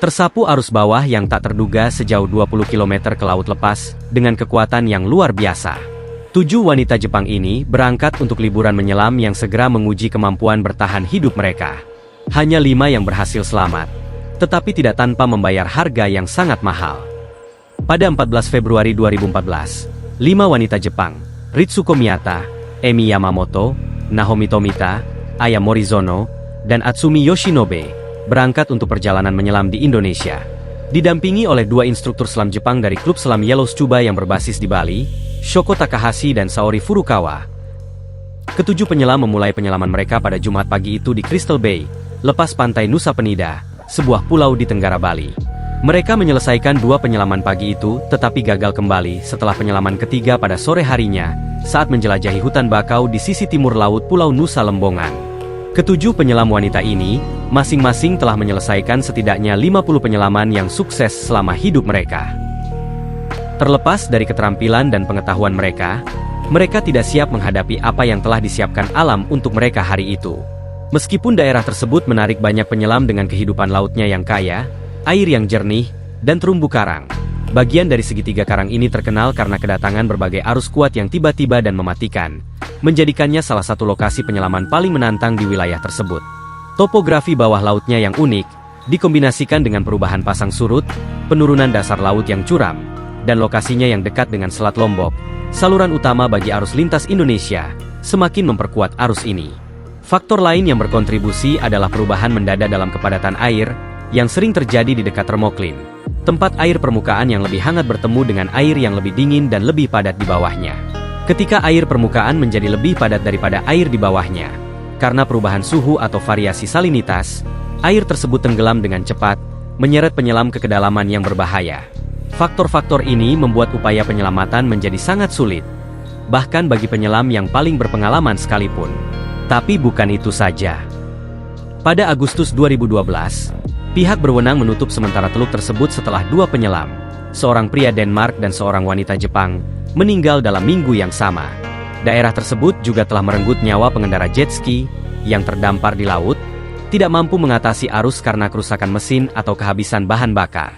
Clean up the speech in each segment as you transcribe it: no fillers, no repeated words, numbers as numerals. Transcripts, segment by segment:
tersapu arus bawah yang tak terduga sejauh 20 km ke laut lepas, dengan kekuatan yang luar biasa. 7 wanita Jepang ini berangkat untuk liburan menyelam yang segera menguji kemampuan bertahan hidup mereka. Hanya 5 yang berhasil selamat, tetapi tidak tanpa membayar harga yang sangat mahal. Pada 14 Februari 2014, 5 wanita Jepang, Ritsuko Miyata, Emi Yamamoto, Naomi Tomita, Aya Morizono, dan Atsumi Yoshinobe, berangkat untuk perjalanan menyelam di Indonesia. Didampingi oleh 2 instruktur selam Jepang dari klub selam Yellow Tsuba yang berbasis di Bali, Shoko Takahashi dan Saori Furukawa. Ketujuh penyelam memulai penyelaman mereka pada Jumat pagi itu di Crystal Bay, lepas pantai Nusa Penida, sebuah pulau di Tenggara Bali. Mereka menyelesaikan 2 penyelaman pagi itu, tetapi gagal kembali setelah penyelaman ketiga pada sore harinya, saat menjelajahi hutan bakau di sisi timur laut Pulau Nusa Lembongan. Ketujuh penyelam wanita ini, masing-masing telah menyelesaikan setidaknya 50 penyelaman yang sukses selama hidup mereka. Terlepas dari keterampilan dan pengetahuan mereka tidak siap menghadapi apa yang telah disiapkan alam untuk mereka hari itu. Meskipun daerah tersebut menarik banyak penyelam dengan kehidupan lautnya yang kaya, air yang jernih, dan terumbu karang. Bagian dari segitiga karang ini terkenal karena kedatangan berbagai arus kuat yang tiba-tiba dan mematikan, menjadikannya salah satu lokasi penyelaman paling menantang di wilayah tersebut. Topografi bawah lautnya yang unik, dikombinasikan dengan perubahan pasang surut, penurunan dasar laut yang curam, dan lokasinya yang dekat dengan Selat Lombok, saluran utama bagi arus lintas Indonesia, semakin memperkuat arus ini. Faktor lain yang berkontribusi adalah perubahan mendadak dalam kepadatan air, yang sering terjadi di dekat termoklin, tempat air permukaan yang lebih hangat bertemu dengan air yang lebih dingin dan lebih padat di bawahnya. Ketika air permukaan menjadi lebih padat daripada air di bawahnya, karena perubahan suhu atau variasi salinitas, air tersebut tenggelam dengan cepat, menyeret penyelam ke kedalaman yang berbahaya. Faktor-faktor ini membuat upaya penyelamatan menjadi sangat sulit, bahkan bagi penyelam yang paling berpengalaman sekalipun. Tapi bukan itu saja. Pada Agustus 2012, pihak berwenang menutup sementara teluk tersebut setelah 2 penyelam, seorang pria Denmark dan seorang wanita Jepang, meninggal dalam minggu yang sama. Daerah tersebut juga telah merenggut nyawa pengendara jet ski yang terdampar di laut, tidak mampu mengatasi arus karena kerusakan mesin atau kehabisan bahan bakar.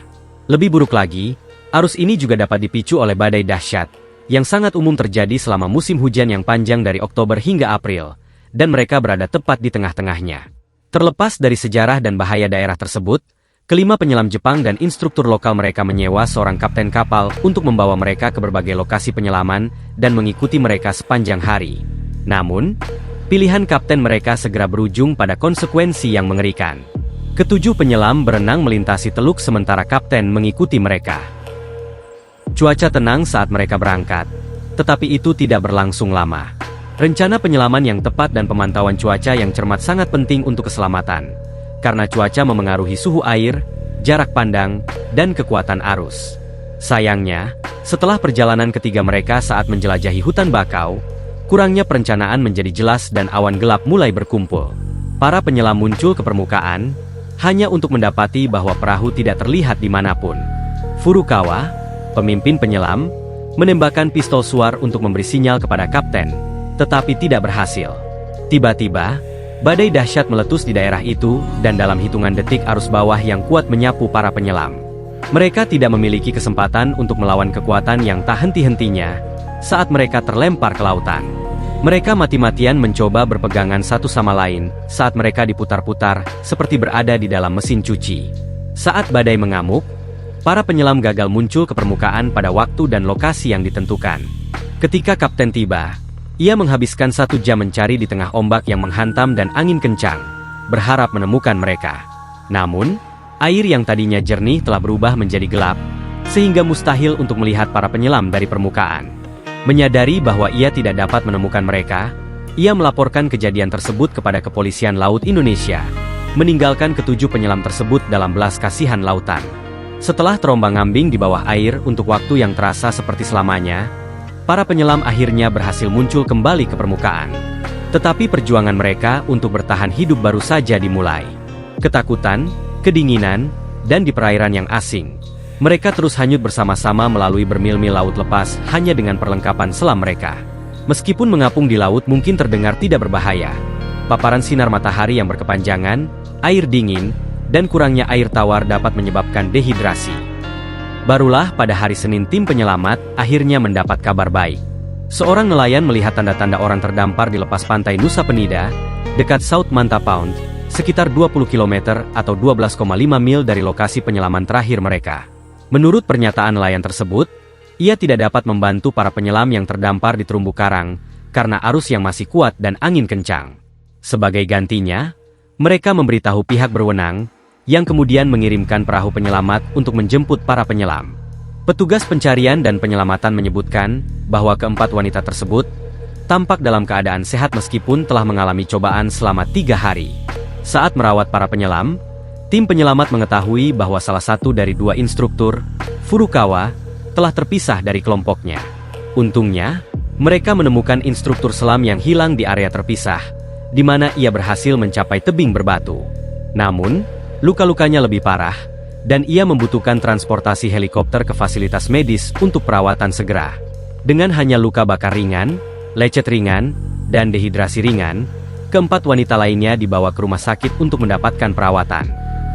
Lebih buruk lagi, arus ini juga dapat dipicu oleh badai dahsyat, yang sangat umum terjadi selama musim hujan yang panjang dari Oktober hingga April, dan mereka berada tepat di tengah-tengahnya. Terlepas dari sejarah dan bahaya daerah tersebut, kelima penyelam Jepang dan instruktur lokal mereka menyewa seorang kapten kapal untuk membawa mereka ke berbagai lokasi penyelaman dan mengikuti mereka sepanjang hari. Namun, pilihan kapten mereka segera berujung pada konsekuensi yang mengerikan. Ketujuh penyelam berenang melintasi teluk sementara kapten mengikuti mereka. Cuaca tenang saat mereka berangkat, tetapi itu tidak berlangsung lama. Rencana penyelaman yang tepat dan pemantauan cuaca yang cermat sangat penting untuk keselamatan, karena cuaca memengaruhi suhu air, jarak pandang, dan kekuatan arus. Sayangnya, setelah perjalanan ketiga mereka saat menjelajahi hutan bakau, kurangnya perencanaan menjadi jelas dan awan gelap mulai berkumpul. Para penyelam muncul ke permukaan, hanya untuk mendapati bahwa perahu tidak terlihat dimanapun. Furukawa, pemimpin penyelam, menembakkan pistol suar untuk memberi sinyal kepada kapten, tetapi tidak berhasil. Tiba-tiba, badai dahsyat meletus di daerah itu, dan dalam hitungan detik arus bawah yang kuat menyapu para penyelam. Mereka tidak memiliki kesempatan untuk melawan kekuatan yang tak henti-hentinya, saat mereka terlempar ke lautan. Mereka mati-matian mencoba berpegangan satu sama lain, saat mereka diputar-putar, seperti berada di dalam mesin cuci. Saat badai mengamuk, para penyelam gagal muncul ke permukaan pada waktu dan lokasi yang ditentukan. Ketika kapten tiba, ia menghabiskan 1 jam mencari di tengah ombak yang menghantam dan angin kencang, berharap menemukan mereka. Namun, air yang tadinya jernih telah berubah menjadi gelap, sehingga mustahil untuk melihat para penyelam dari permukaan. Menyadari bahwa ia tidak dapat menemukan mereka, ia melaporkan kejadian tersebut kepada Kepolisian Laut Indonesia, meninggalkan ketujuh penyelam tersebut dalam belas kasihan lautan. Setelah terombang-ambing di bawah air untuk waktu yang terasa seperti selamanya, para penyelam akhirnya berhasil muncul kembali ke permukaan. Tetapi perjuangan mereka untuk bertahan hidup baru saja dimulai. Ketakutan, kedinginan, dan di perairan yang asing, mereka terus hanyut bersama-sama melalui bermil-mil laut lepas hanya dengan perlengkapan selam mereka. Meskipun mengapung di laut mungkin terdengar tidak berbahaya, paparan sinar matahari yang berkepanjangan, air dingin, dan kurangnya air tawar dapat menyebabkan dehidrasi. Barulah pada hari Senin tim penyelamat akhirnya mendapat kabar baik. Seorang nelayan melihat tanda-tanda orang terdampar di lepas pantai Nusa Penida, dekat South Manta Pound, sekitar 20 km atau 12,5 mil dari lokasi penyelaman terakhir mereka. Menurut pernyataan nelayan tersebut, ia tidak dapat membantu para penyelam yang terdampar di terumbu karang, karena arus yang masih kuat dan angin kencang. Sebagai gantinya, mereka memberitahu pihak berwenang, yang kemudian mengirimkan perahu penyelamat untuk menjemput para penyelam. Petugas pencarian dan penyelamatan menyebutkan bahwa keempat wanita tersebut tampak dalam keadaan sehat meskipun telah mengalami cobaan selama 3 hari. Saat merawat para penyelam, tim penyelamat mengetahui bahwa salah satu dari 2 instruktur, Furukawa, telah terpisah dari kelompoknya. Untungnya, mereka menemukan instruktur selam yang hilang di area terpisah, di mana ia berhasil mencapai tebing berbatu. Namun, luka-lukanya lebih parah, dan ia membutuhkan transportasi helikopter ke fasilitas medis untuk perawatan segera. Dengan hanya luka bakar ringan, lecet ringan, dan dehidrasi ringan, keempat wanita lainnya dibawa ke rumah sakit untuk mendapatkan perawatan.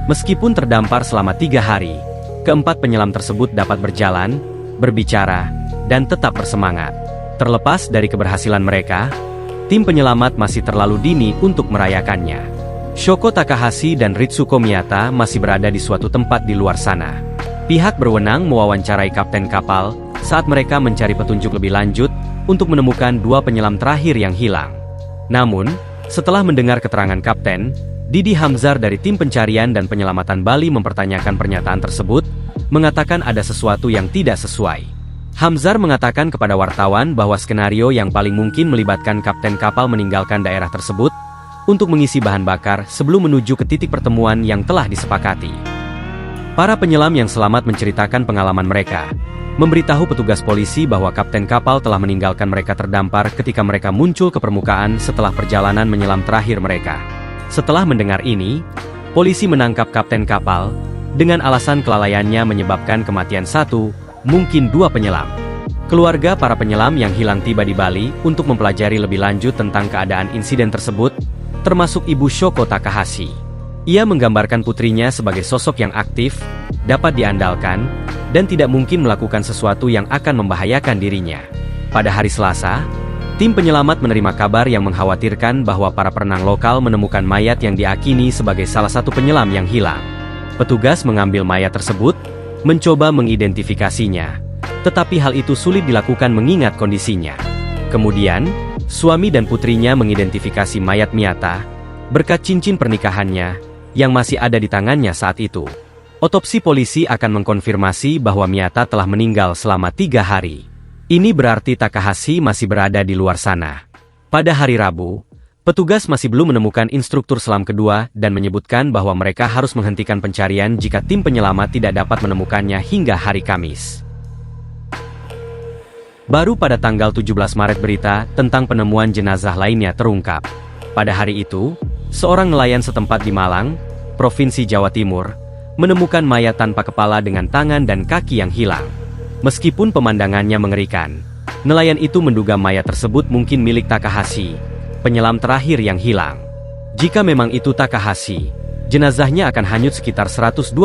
Meskipun terdampar selama 3 hari, keempat penyelam tersebut dapat berjalan, berbicara, dan tetap bersemangat. Terlepas dari keberhasilan mereka, tim penyelamat masih terlalu dini untuk merayakannya. Shoko Takahashi dan Ritsuko Miyata masih berada di suatu tempat di luar sana. Pihak berwenang mewawancarai kapten kapal saat mereka mencari petunjuk lebih lanjut untuk menemukan 2 penyelam terakhir yang hilang. Namun, setelah mendengar keterangan kapten, Didi Hamzar dari tim pencarian dan penyelamatan Bali mempertanyakan pernyataan tersebut, mengatakan ada sesuatu yang tidak sesuai. Hamzar mengatakan kepada wartawan bahwa skenario yang paling mungkin melibatkan kapten kapal meninggalkan daerah tersebut untuk mengisi bahan bakar sebelum menuju ke titik pertemuan yang telah disepakati. Para penyelam yang selamat menceritakan pengalaman mereka, memberitahu petugas polisi bahwa kapten kapal telah meninggalkan mereka terdampar ketika mereka muncul ke permukaan setelah perjalanan menyelam terakhir mereka. Setelah mendengar ini, polisi menangkap kapten kapal dengan alasan kelalaiannya menyebabkan kematian 1, mungkin 2 penyelam. Keluarga para penyelam yang hilang tiba di Bali untuk mempelajari lebih lanjut tentang keadaan insiden tersebut, termasuk ibu Shoko Takahashi. Ia menggambarkan putrinya sebagai sosok yang aktif, dapat diandalkan, dan tidak mungkin melakukan sesuatu yang akan membahayakan dirinya. Pada hari Selasa, tim penyelamat menerima kabar yang mengkhawatirkan bahwa para perenang lokal menemukan mayat yang diakini sebagai salah satu penyelam yang hilang. Petugas mengambil mayat tersebut, mencoba mengidentifikasinya, tetapi hal itu sulit dilakukan mengingat kondisinya. Kemudian, suami dan putrinya mengidentifikasi mayat Miyata, berkat cincin pernikahannya, yang masih ada di tangannya saat itu. Otopsi polisi akan mengkonfirmasi bahwa Miyata telah meninggal selama 3 hari. Ini berarti Takahashi masih berada di luar sana. Pada hari Rabu, petugas masih belum menemukan instruktur selam kedua dan menyebutkan bahwa mereka harus menghentikan pencarian jika tim penyelamat tidak dapat menemukannya hingga hari Kamis. Baru pada tanggal 17 Maret berita tentang penemuan jenazah lainnya terungkap. Pada hari itu, seorang nelayan setempat di Malang, Provinsi Jawa Timur, menemukan mayat tanpa kepala dengan tangan dan kaki yang hilang. Meskipun pemandangannya mengerikan, nelayan itu menduga mayat tersebut mungkin milik Takahashi, penyelam terakhir yang hilang. Jika memang itu Takahashi, jenazahnya akan hanyut sekitar 125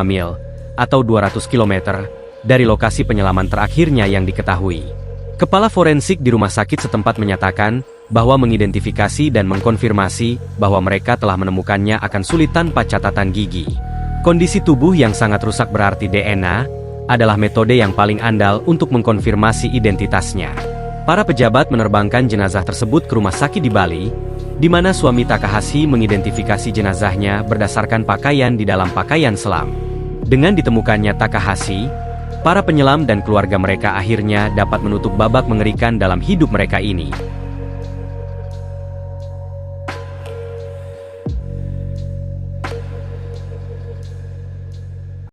mil, atau 200 km, dari lokasi penyelaman terakhirnya yang diketahui. Kepala forensik di rumah sakit setempat menyatakan bahwa mengidentifikasi dan mengkonfirmasi bahwa mereka telah menemukannya akan sulit tanpa catatan gigi. Kondisi tubuh yang sangat rusak berarti DNA adalah metode yang paling andal untuk mengkonfirmasi identitasnya. Para pejabat menerbangkan jenazah tersebut ke rumah sakit di Bali, di mana suami Takahashi mengidentifikasi jenazahnya berdasarkan pakaian di dalam pakaian selam. Dengan ditemukannya Takahashi, para penyelam dan keluarga mereka akhirnya dapat menutup babak mengerikan dalam hidup mereka ini.